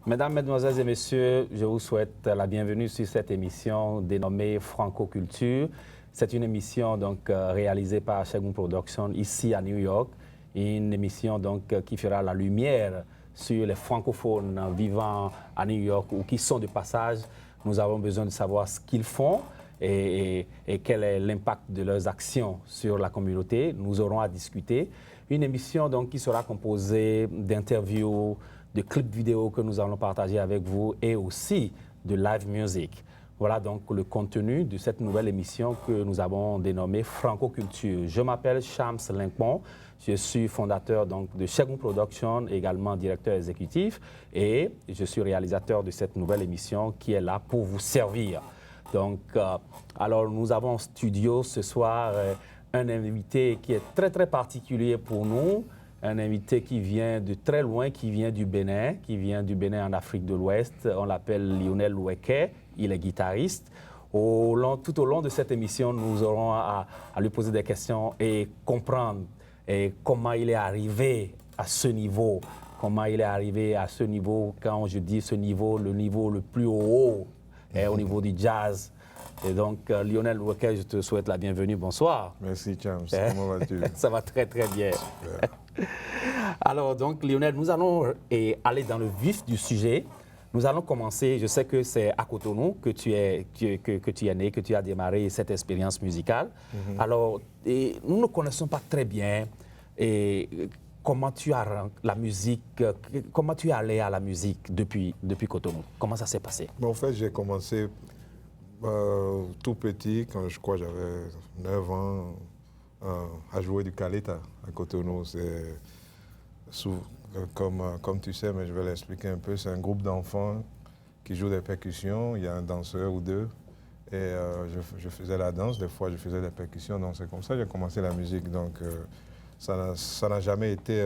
Mesdames, Mesdemoiselles et Messieurs, je vous souhaite la bienvenue sur cette émission dénommée Franco-Culture. C'est une émission réalisée par Shegun Production ici à New York. Une émission qui fera la lumière sur les francophones vivant à New York ou qui sont de passage. Nous avons besoin de savoir ce qu'ils font et quel est l'impact de leurs actions sur la communauté. Nous aurons à discuter. Une émission qui sera composée d'interviews, de clips vidéo que nous allons partager avec vous et aussi de live music. Voilà donc le contenu de cette nouvelle émission que nous avons dénommée Franco-Culture. Je m'appelle Shams Linkmon, je suis fondateur de Shegun Production, également directeur exécutif, et je suis réalisateur de cette nouvelle émission qui est là pour vous servir. Alors nous avons en studio ce soir un invité qui est très particulier pour nous. Un invité qui vient de très loin, qui vient du Bénin en Afrique de l'Ouest. On l'appelle Lionel Loueke, il est guitariste. Tout au long de cette émission, nous aurons à lui poser des questions et comprendre comment il est arrivé à ce niveau. Comment il est arrivé à ce niveau, quand je dis ce niveau, le niveau le plus haut, au niveau du jazz. Et donc, Lionel Loueke, je te souhaite la bienvenue. Bonsoir. Merci, James. Comment vas-tu? Ça va très bien. Super. Alors, Lionel, nous allons aller dans le vif du sujet. Nous allons commencer, je sais que c'est à Cotonou que tu es né, que tu as démarré cette expérience musicale. Alors, nous ne connaissons pas très bien comment tu as la musique, comment tu es allé à la musique depuis Cotonou. Comment ça s'est passé? En fait, j'ai commencé tout petit, quand je crois j'avais 9 ans, à jouer du kaleta à Cotonou. C'est comme tu sais, mais je vais l'expliquer un peu, c'est un groupe d'enfants qui jouent des percussions, il y a un danseur ou deux, et je faisais la danse, des fois je faisais des percussions, donc c'est comme ça que j'ai commencé la musique. Donc ça n'a jamais été,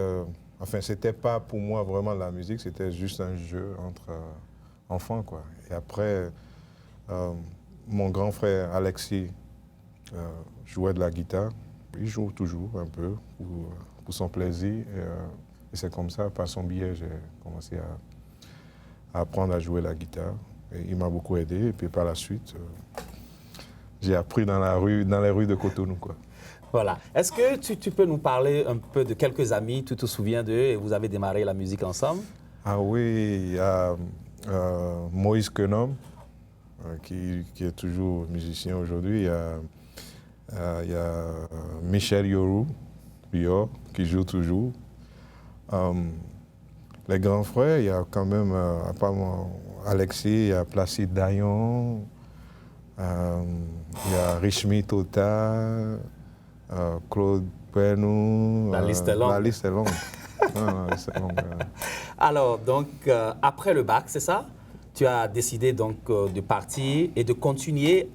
c'était pas pour moi vraiment la musique, c'était juste un jeu entre enfants, quoi. Et après, mon grand frère Alexis jouait de la guitare. Il joue toujours un peu pour son plaisir. Et c'est comme ça, par son biais, j'ai commencé à apprendre à jouer la guitare. Et il m'a beaucoup aidé. Et puis par la suite, j'ai appris dans les rues de Cotonou, quoi. Voilà. Est-ce que tu peux nous parler un peu de quelques amis, tu te souviens d'eux et vous avez démarré la musique ensemble? Ah oui, il y a Moïse Kenom, qui est toujours musicien aujourd'hui. Il y a Michel Yorou, qui joue toujours. Les grands frères, il y a quand même, apparemment, Alexis, il y a Placide Dayon, il y a Richmi Tota, Claude Penou. La liste est longue. La liste est longue. La liste est longue. Alors, après le bac, c'est ça? Tu as décidé de partir et de continuer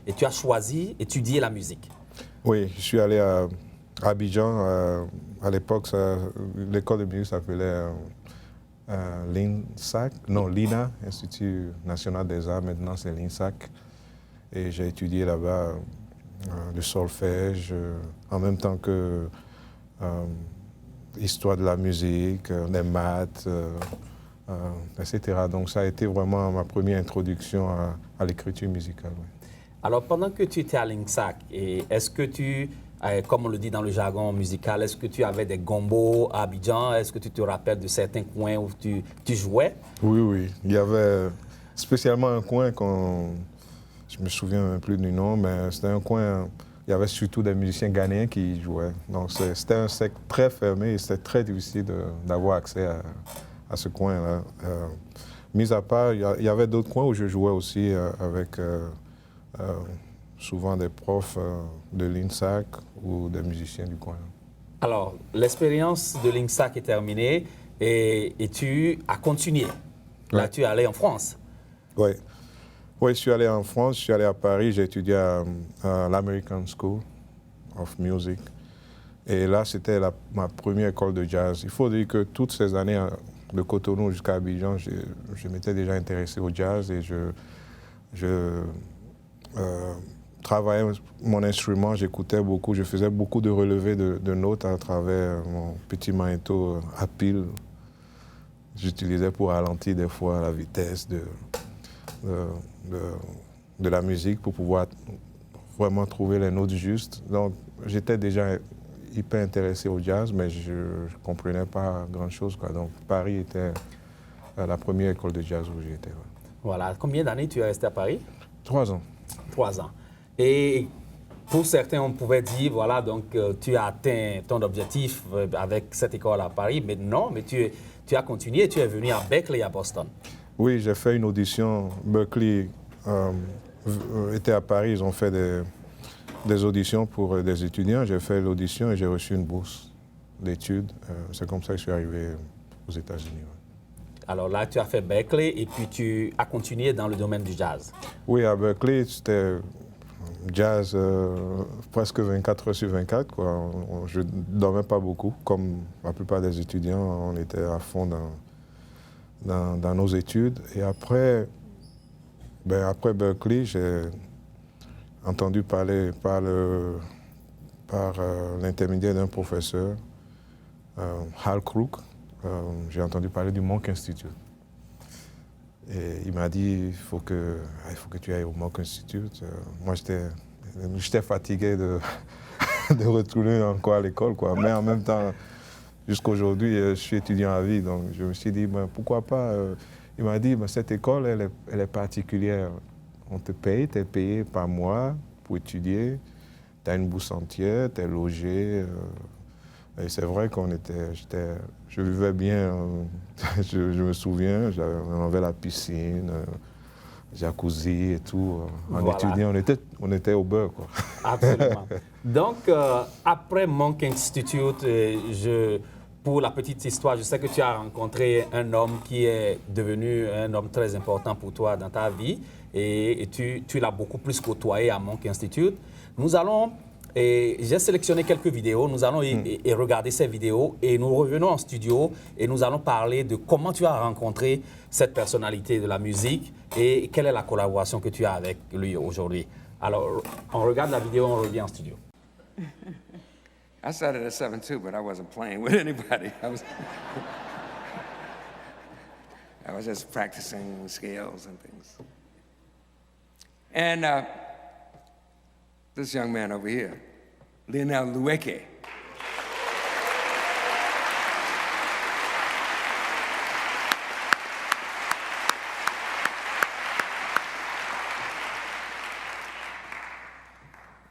et tu as choisi d'étudier la musique. Oui, je suis allé à Abidjan. À l'époque, l'école de musique s'appelait l'INA, Institut National des Arts. Maintenant, c'est l'INSAC. Et j'ai étudié là-bas le solfège, en même temps que l'histoire de la musique, les maths, etc. Donc ça a été vraiment ma première introduction à l'écriture musicale. Oui. Alors pendant que tu étais à l'INSAC, est-ce que tu, comme on le dit dans le jargon musical, est-ce que tu avais des gombos à Abidjan? Est-ce que tu te rappelles de certains coins où tu jouais? Oui. Il y avait spécialement un coin je me souviens même plus du nom, mais c'était un coin, il y avait surtout des musiciens ghanéens qui y jouaient. Donc c'était un secteur très fermé et c'était très difficile d'avoir accès à ce coin-là. Mis à part, il y avait d'autres coins où je jouais aussi avec souvent des profs de l'INSAC ou des musiciens du coin. Alors, l'expérience de l'INSAC est terminée et tu as continué. Là, Ouais. tu es allé en France. Oui. Oui, je suis allé en France, je suis allé à Paris, j'ai étudié à l'American School of Music. Et là, c'était ma première école de jazz. Il faut dire que toutes ces années, de Cotonou jusqu'à Abidjan, je m'étais déjà intéressé au jazz et je travaillais mon instrument, j'écoutais beaucoup, je faisais beaucoup de relevés de notes à travers mon petit magnéto à pile. j'utilisais pour ralentir des fois la vitesse de la musique pour pouvoir vraiment trouver les notes justes. Donc, j'étais déjà hyper intéressé au jazz, mais je ne comprenais pas grand-chose, quoi. Donc, Paris était la première école de jazz où j'étais. Ouais. Voilà. Combien d'années tu es resté à Paris? 3 ans. 3 ans. Et pour certains, on pouvait dire, voilà, donc tu as atteint ton objectif avec cette école à Paris, mais non, mais tu as continué, tu es venu à Berkeley, à Boston. Oui, j'ai fait une audition. Berkeley était à Paris, ils ont fait des auditions pour des étudiants. J'ai fait l'audition et j'ai reçu une bourse d'études. C'est comme ça que je suis arrivé aux États-Unis. Ouais. Alors là, tu as fait Berkeley et puis tu as continué dans le domaine du jazz. Oui, à Berkeley, c'était jazz presque 24 heures sur 24. Quoi. Je ne dormais pas beaucoup, comme la plupart des étudiants. On était à fond dans nos études. Et après Berkeley, j'ai entendu parler par l'intermédiaire d'un professeur, Hal Crook. J'ai entendu parler du Monk Institute. Et il m'a dit, il faut que tu ailles au Monk Institute. Moi, j'étais fatigué de retourner encore à l'école, quoi. Mais en même temps, jusqu'à aujourd'hui, je suis étudiant à vie. Donc, je me suis dit, ben, pourquoi pas. Il m'a dit, ben, cette école, elle est particulière. On te paye, tu es payé par mois pour étudier. Tu as une bourse entière, tu es logé. Et c'est vrai je vivais bien, je me souviens, on avait la piscine, jacuzzi et tout. En Voilà. étudiant, on était au beurre, quoi. Absolument. Donc, après Monk Institute, pour la petite histoire, je sais que tu as rencontré un homme qui est devenu un homme très important pour toi dans ta vie et tu l'as beaucoup plus côtoyé à Monk Institute. J'ai sélectionné quelques vidéos, nous allons y regarder ces vidéos et nous revenons en studio et nous allons parler de comment tu as rencontré cette personnalité de la musique et quelle est la collaboration que tu as avec lui aujourd'hui. Alors, on regarde la vidéo, on revient en studio. I started at 7 too, but I wasn't playing with anybody. I was just practicing scales and things. And this young man over here, Lionel Lueke.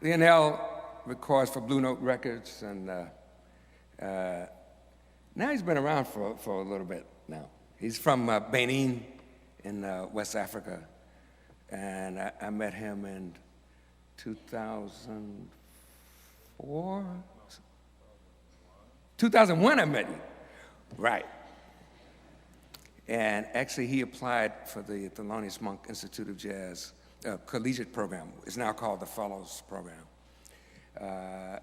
Lionel records for Blue Note Records, and now he's been around for a little bit now. He's from Benin in West Africa, and I met him in 2004? 2001 I met him, right. And actually he applied for the Thelonious Monk Institute of Jazz collegiate program. It's now called the Fellows Program.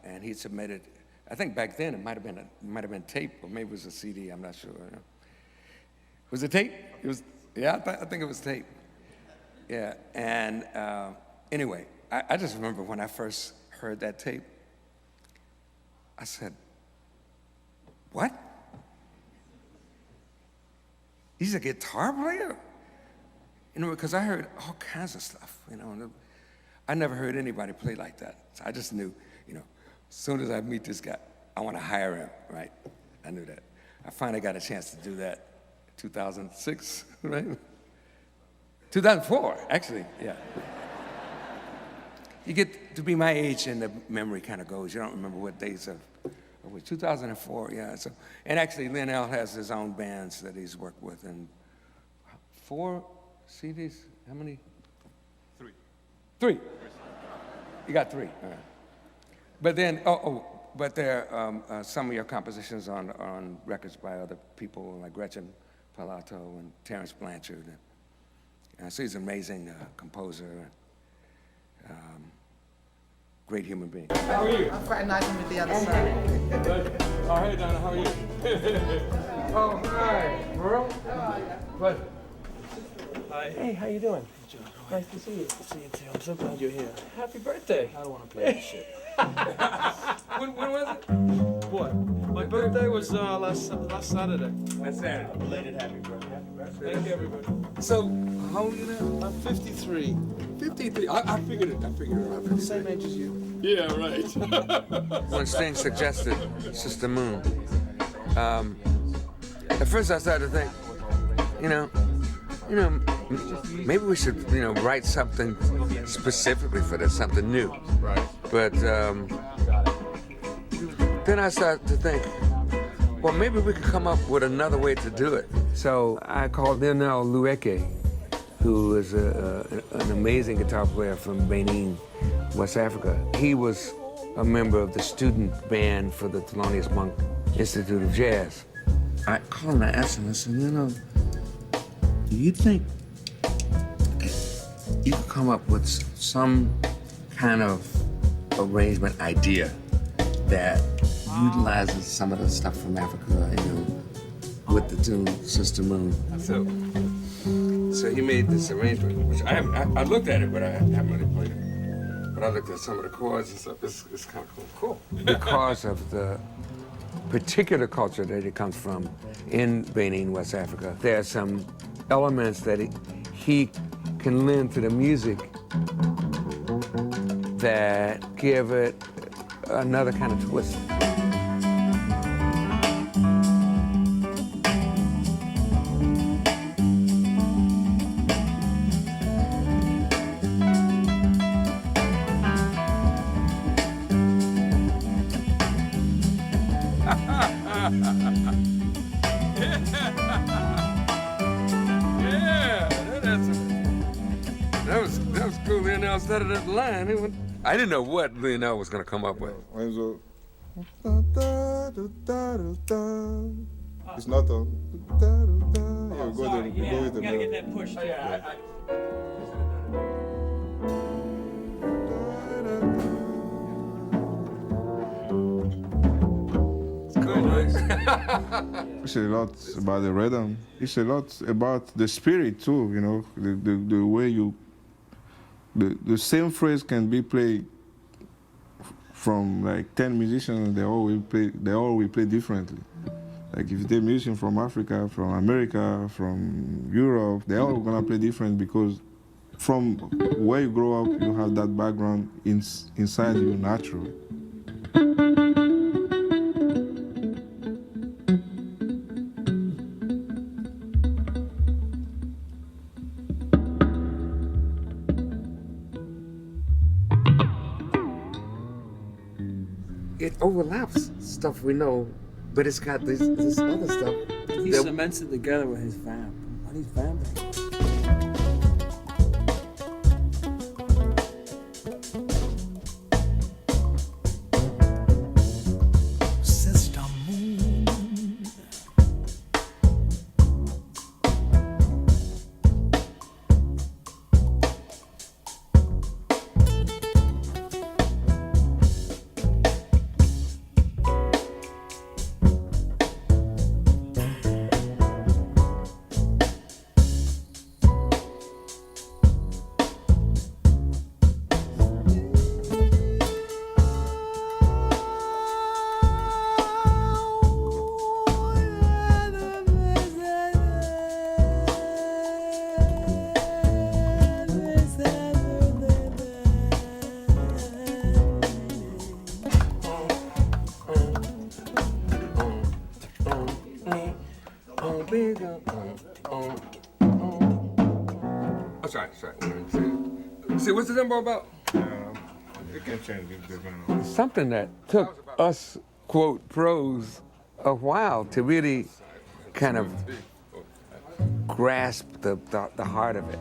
And he submitted, I think back then it might have been tape, or maybe it was a CD, I'm not sure. Was it tape? It was, yeah, I think it was tape. Yeah, and anyway, I just remember when I first heard that tape, I said, what? He's a guitar player? You know, because I heard all kinds of stuff, you know. I never heard anybody play like that. So I just knew, you know, as soon as I meet this guy, I want to hire him, right? I knew that. I finally got a chance to do that 2006, right? 2004, actually, yeah. You get to be my age and the memory kind of goes. You don't remember what days of, it was 2004, yeah. So, and actually, Lionel has his own bands that he's worked with, and 4 CDs, how many? 3. You got 3, all right. But then, but there are some of your compositions on records by other people, like Gretchen Pilato and Terrence Blanchard. So he's an amazing composer, great human being. How are you? I'm fraternizing with the other side. Oh, hey, Donna, how are you? Oh, hi. Merle? Pleasure. Hi. Hey, how you doing? John. Nice to see you. See you too. I'm so glad you're here. Happy birthday. I don't want to play this shit. When was it? What? My birthday was last Saturday. That's Saturday. Belated happy birthday. Thank you, everybody. So, how old are you now? I'm 53. 53. I figured it. out. Same age as you. Yeah, right. When Sting suggested Sister Moon, at first I started to think, maybe we should, write something specifically for this, something new. Right. But then I started to think, well, maybe we could come up with another way to do it. So I called Lionel Lueke, who is an amazing guitar player from Benin, West Africa. He was a member of the student band for the Thelonious Monk Institute of Jazz. I called him and I asked him, I said, do you think you could come up with some kind of arrangement idea that utilizes some of the stuff from Africa, with the tune Sister Moon? So he made this arrangement, which I looked at it, but I haven't really played it. But I looked at some of the chords and stuff. It's kind of cool. Because of the particular culture that it comes from in Benin, West Africa, there are some elements that he can lend to the music that give it another kind of twist. That was cool. Lionel started that line. I didn't know what Lionel was going to come up with. It's not a. Yeah, we go with the gotta get that push. It's cool, right? It's a lot about the rhythm. It's a lot about the spirit too. The way you. The same phrase can be played from like 10 musicians, and they all will play differently. Like if you take musicians from Africa, from America, from Europe, they're all gonna play different because from where you grow up, you have that background inside you naturally. It overlaps stuff we know, but it's got this other stuff. He cements it together with his vamp. What is vamping? Oh, sorry. See, what's the tempo about? It can change depending. Something that took us, quote, pros a while to really kind of grasp the heart of it.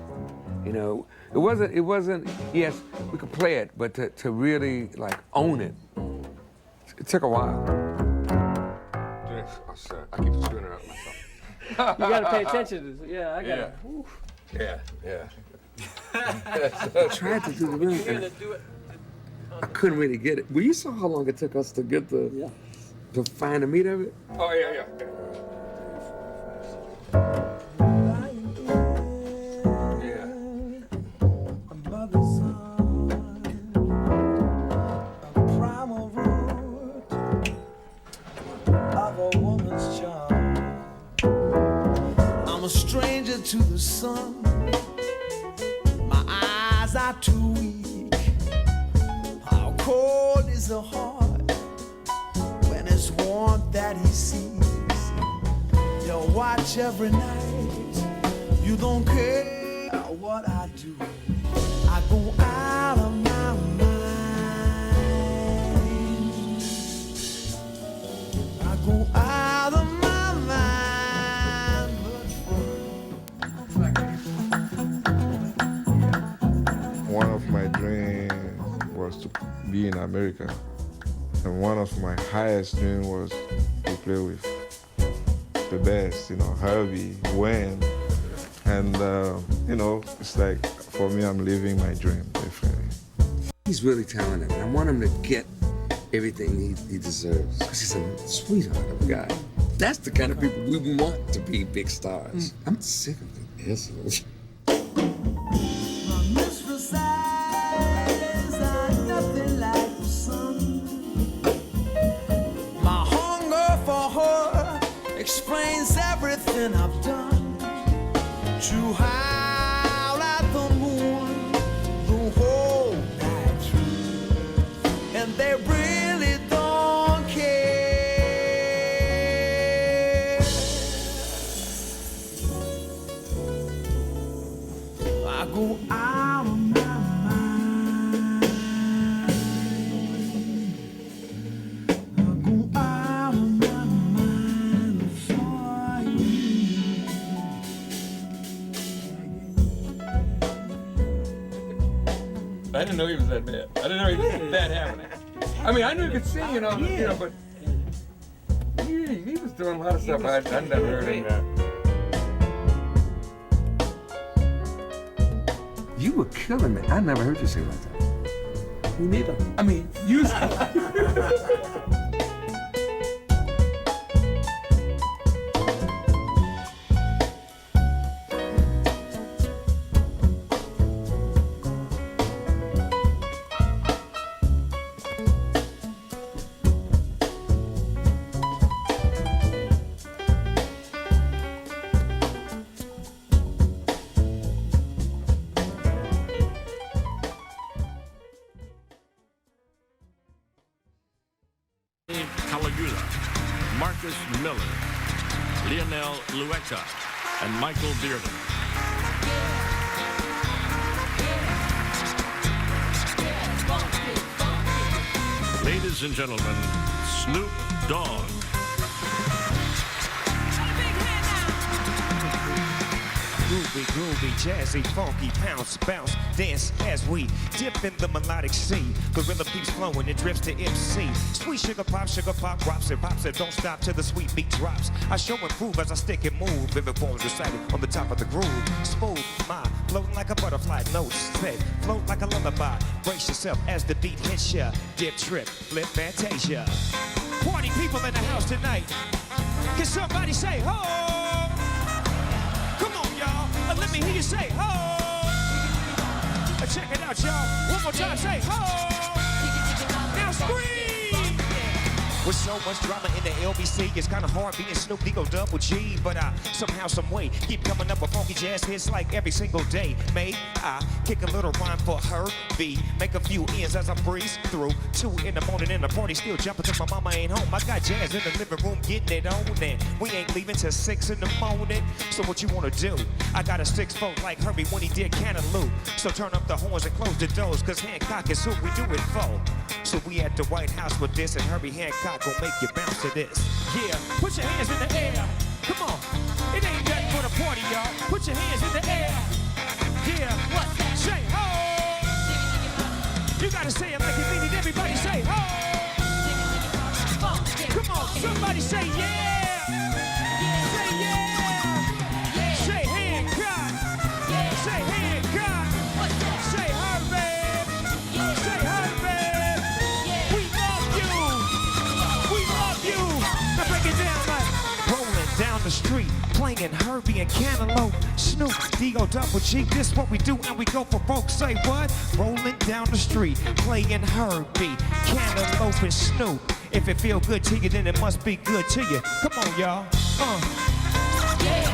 It wasn't, yes, we could play it, but to really like own it, it took a while. Oh, sorry. I keep screwing it up myself. You gotta pay attention to this. Yeah, I gotta. Yeah. I tried to do the rhythm, and I couldn't really get it. Well, you saw how long it took us to get to find the meat of it? Oh, yeah. stranger to the sun. My eyes are too weak. How cold is the heart when it's warmth that he sees? You'll watch every night. You don't care what I do. I go out of my mind. I go out of my mind. One of my dreams was to be in America. And one of my highest dreams was to play with the best, Herbie, Wayne. And, it's like, for me, I'm living my dream, definitely. He's really talented. I want him to get everything he deserves, because he's a sweetheart of a guy. That's the kind of people we want to be big stars. I'm sick of the assholes. My mistress eyes are nothing like the sun. My hunger for her explains everything I've done. To howl at the moon the whole night through, and they really don't care. I go out of my mind. I go out of my mind for you. I didn't know he was that bad. I didn't know he was that happening. I mean, I knew he could sing, but he was doing a lot of stuff I'd never heard of. You were killing me. I never heard you sing like that. Me neither. I mean, you. Caligula, Marcus Miller, Lionel Luetta, and Michael Bearden. Ladies and gentlemen, Snoop Dogg. Groovy, groovy, jazzy, funky, pounce, bounce, dance as we dip in the melodic sea. Gorilla beats flowing, it drifts to MC. Sweet sugar pop, drops and pops it. Don't stop till the sweet beat drops. I show and prove as I stick and move. Vivid forms recited on the top of the groove. Smooth, my, floating like a butterfly. Notes set, float like a lullaby. Brace yourself as the beat hits ya. Dip, trip, flip, fantasia. Party people in the house tonight. Can somebody say ho? Come on, y'all. Let me hear you say ho. Check it out, y'all. One more time, say ho. Now scream. With so much drama in the LBC, it's kind of hard being Snoop Dogg Double G, but I somehow, some way keep coming up with funky jazz hits like every single day. May I kick a little rhyme for her? B, make a few ends as I breeze through. 2 in the morning and the party still jumping till my mama ain't home. I got jazz in the living room getting it on, and we ain't leaving till 6 in the morning. So what you wanna do? I got a 6-foot like Herbie when he did Cantaloupe. So turn up the horns and close the doors, cause Hancock is who we do it for. So we at the White House with this, and Herbie Hancock gon' make you bounce to this. Yeah, put your hands in the air. Come on, it ain't nothing for the party, y'all. Put your hands in the air. Yeah, what's that? Say ho. You gotta say it like you mean it. Everybody say ho. Come on, somebody say yeah. Say yeah. Say Hancock. Say Hancock. Say Herbie. Say Herbie. We love you. We love you. Now break it down like rolling down the street, playing Herbie and Cantaloupe. Snoop Dogg Double G, this what we do, and we go for broke. Say what? Rolling down the street, playing Herbie, Cantaloupe, and Snoop. If it feel good to you, then it must be good to you. Come on, y'all. Yeah.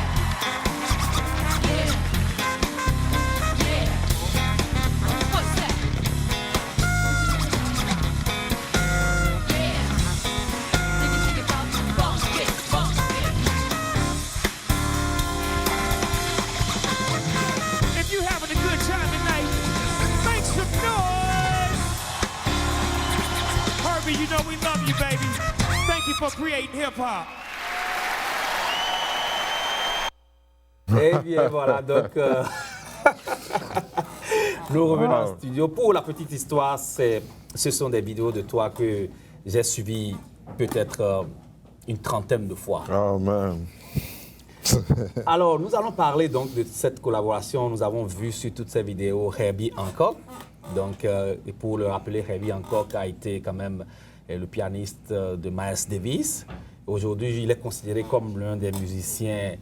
you, baby. Thank you for creating hip-hop. Eh bien, voilà, donc nous revenons au studio. Pour la petite histoire, ce sont des vidéos de toi que j'ai suivies peut-être une trentaine de fois. Oh man. Alors, nous allons parler donc de cette collaboration. Nous avons vu sur toutes ces vidéos Herbie Hancock. Donc, et pour le rappeler, Herbie Hancock a été quand même le pianiste de Miles Davis. Aujourd'hui, il est considéré comme l'un des musiciens,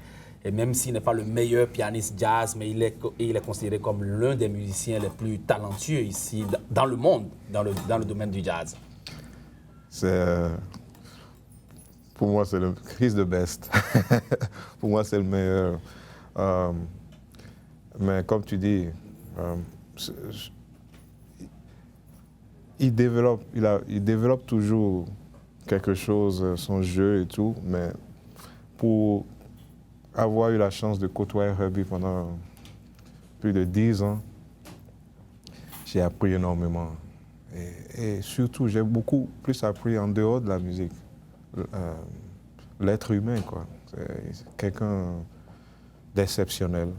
et même s'il n'est pas le meilleur pianiste jazz, mais il est considéré comme l'un des musiciens les plus talentueux ici dans le monde, dans le domaine du jazz. Pour moi, c'est le Chris the best. Pour moi, c'est le meilleur. Mais comme tu dis, il développe toujours quelque chose, son jeu et tout, mais pour avoir eu la chance de côtoyer Herbie pendant plus de 10 ans, j'ai appris énormément. Et surtout, j'ai beaucoup plus appris en dehors de la musique. L'être humain, quoi. C'est quelqu'un d'exceptionnel.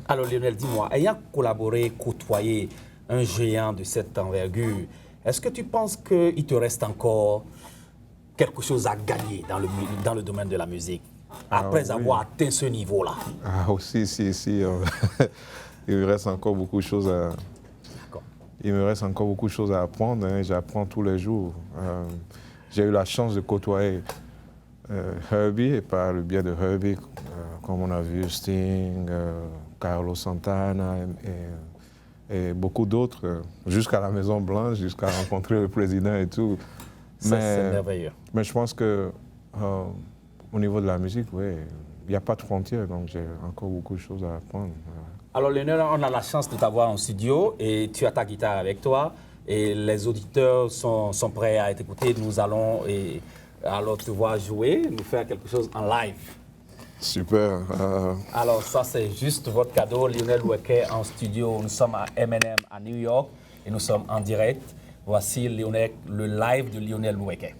Alors Lionel, dis-moi, ayant collaboré, côtoyé un géant de cette envergure, est-ce que tu penses qu'il te reste encore quelque chose à gagner dans le domaine de la musique, après avoir atteint ce niveau-là? Ah aussi, si. Il me reste encore beaucoup de choses à... Il me reste encore beaucoup de choses à apprendre, hein. J'apprends tous les jours. J'ai eu la chance de côtoyer Herbie, et par le biais de Herbie, comme on a vu Sting, Carlos Santana et beaucoup d'autres, jusqu'à la Maison Blanche, jusqu'à rencontrer le président et tout. C'est merveilleux. Mais je pense que au niveau de la musique, oui, il n'y a pas de frontières, donc j'ai encore beaucoup de choses à apprendre. Alors Lionel, on a la chance de t'avoir en studio et tu as ta guitare avec toi et les auditeurs sont prêts à t'écouter. Nous allons alors te voir jouer, nous faire quelque chose en live. Super. Alors ça, c'est juste votre cadeau, Lionel Loueke en studio. Nous sommes à M&M à New York et nous sommes en direct. Voici Lionel, le live de Lionel Loueke.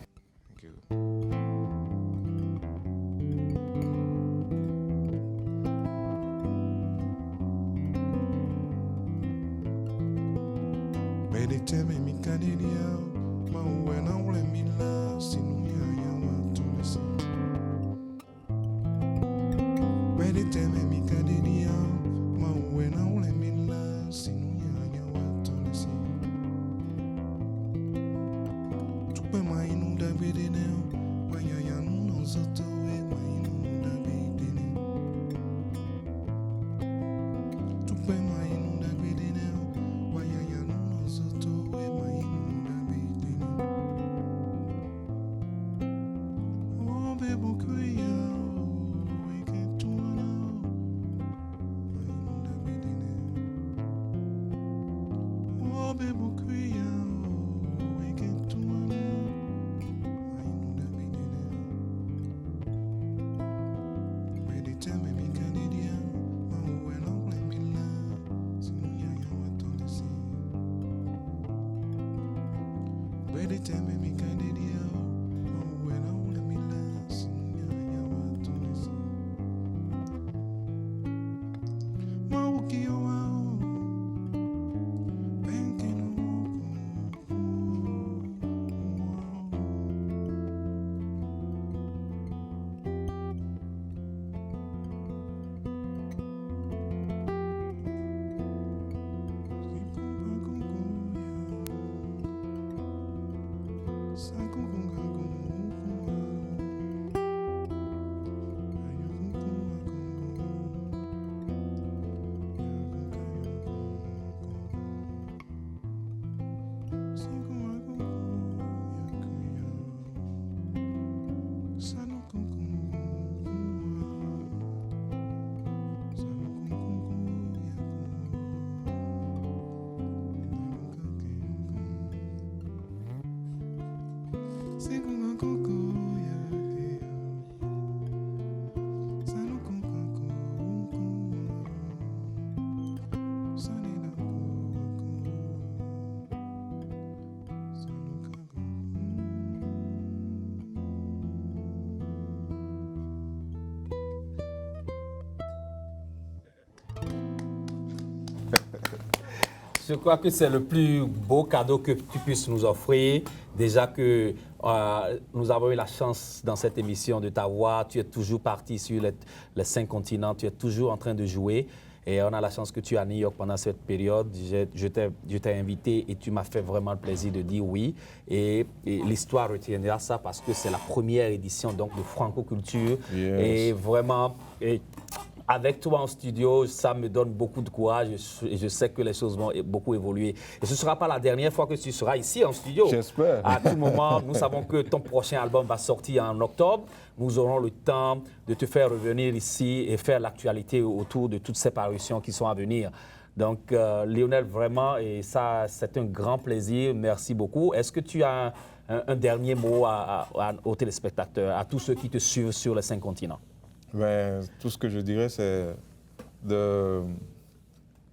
je crois que c'est le plus beau cadeau que tu puisses nous offrir. Déjà que nous avons eu la chance dans cette émission de t'avoir. Tu es toujours parti sur les 5 continents. Tu es toujours en train de jouer. Et on a la chance que tu es à New York pendant cette période. Je t'ai invité et tu m'as fait vraiment le plaisir de dire oui. Et l'histoire retiendra ça parce que c'est la première édition donc, de Franco Culture. Yes. Et vraiment... avec toi en studio, ça me donne beaucoup de courage et je sais que les choses vont beaucoup évoluer. Et ce ne sera pas la dernière fois que tu seras ici en studio. J'espère. À tout moment, nous savons que ton prochain album va sortir en octobre. Nous aurons le temps de te faire revenir ici et faire l'actualité autour de toutes ces parutions qui sont à venir. Donc, Lionel, vraiment, et ça, c'est un grand plaisir. Merci beaucoup. Est-ce que tu as un dernier mot aux téléspectateurs, à tous ceux qui te suivent sur les 5 continents? Ben, tout ce que je dirais, c'est de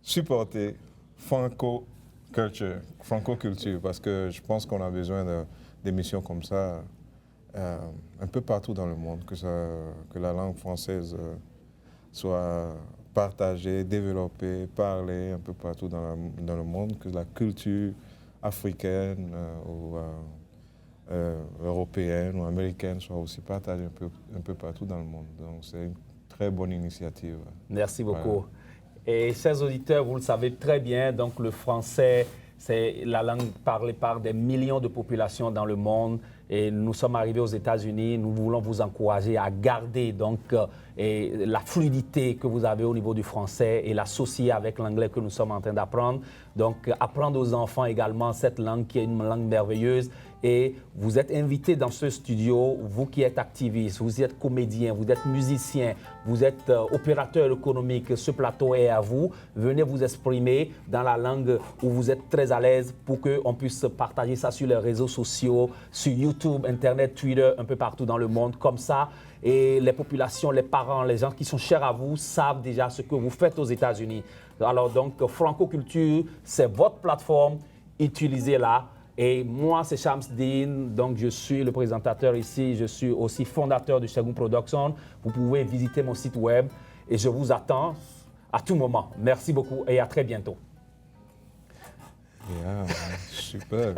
supporter Franco Culture, parce que je pense qu'on a besoin d'émissions comme ça un peu partout dans le monde, que la langue française soit partagée, développée, parlée un peu partout dans le monde, que la culture africaine ou européenne ou américaine soit aussi partagée un peu partout dans le monde. Donc c'est une très bonne initiative. Merci beaucoup. Voilà. Et chers auditeurs, vous le savez très bien, donc le français, c'est la langue parlée par des millions de populations dans le monde. Et nous sommes arrivés aux États-Unis. Nous voulons vous encourager à garder donc, la fluidité que vous avez au niveau du français et l'associer avec l'anglais que nous sommes en train d'apprendre. Donc, apprendre aux enfants également cette langue qui est une langue merveilleuse. Et vous êtes invités dans ce studio, vous qui êtes activistes, vous êtes comédien, vous êtes musicien, vous êtes opérateur économique, ce plateau est à vous. Venez vous exprimer dans la langue où vous êtes très à l'aise pour qu'on puisse partager ça sur les réseaux sociaux, sur YouTube, Internet, Twitter, un peu partout dans le monde, comme ça. Et les populations, les parents, les gens qui sont chers à vous savent déjà ce que vous faites aux États-Unis. Alors donc, Franco Culture, c'est votre plateforme, utilisez-la. Et moi, c'est Shams Dean, donc je suis le présentateur ici, je suis aussi fondateur de Segun Production. Vous pouvez visiter mon site web et je vous attends à tout moment. Merci beaucoup et à très bientôt. Yeah, super.